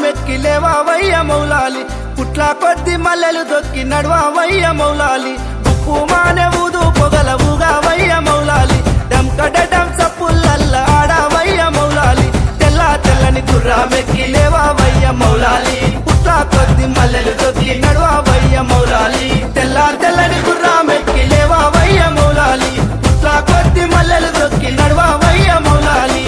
మెక్కి లేవావయ్య మౌలాలి పుట్ల కొద్ది మల్లెలు దొక్కి నడవావయ్య మౌలాలి ఉప్పు మానే ఊదు పొగలవుగావయ్య మౌలాలి డంకడడం సప్పులల్ల ఆడావయ్య మౌలాలి తెల్ల తెల్లని గుర్రా మెక్కి లేవావయ్య మౌలాలి పుట్ల కొద్ది మల్లెలు దొక్కి నడవావయ్య మౌలాలి తెల్ల తెల్లని గుర్రా మెక్కి లేవావయ్య మౌలాలి పుట్ల కొద్ది మల్లెలు దొక్కి నడవావయ్య మౌలాలి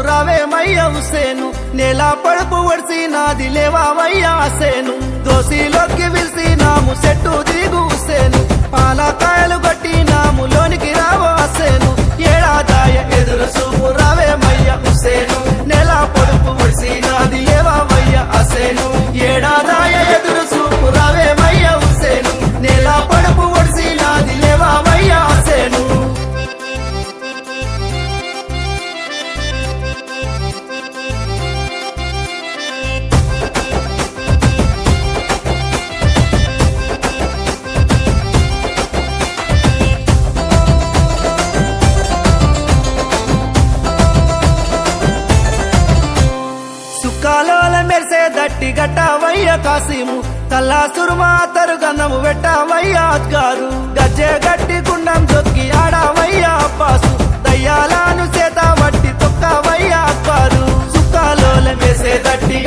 రావేమయ్య హుసేను నేల పడుపు ఒడిసి నాది లేవావయ్య హసేను దోసిలోకి విలిసినాము చెట్టు దిగు హుసేను పాలకాయలు కొట్టి నాము లోనికి రావో హసేను ఏడాదాయ ఎదురు చూపు రావేమయ్య హుసేను నేల పడుపు ఒడిసి నాది లేవావయ్య హసేను ఏడాదాయ ఎదురు చూపు రావేమయ్య హుసేను నేల పడుపు ఒడిసి నాది లేవావయ్య హసేను కాలోల మెరిసే దట్టి గట్టావయ్య కాసిము కల్లా సురుమా తరుగన్నము పెట్టావయ్య అద్గారు గజ్జె గట్టి గుండం దొక్కి ఆడావయ్య అబ్బాసు దయ్యాలను చేత వట్టి తొక్కావయ్య అక్బారు సుక్కాలోల మెరిసే దట్టి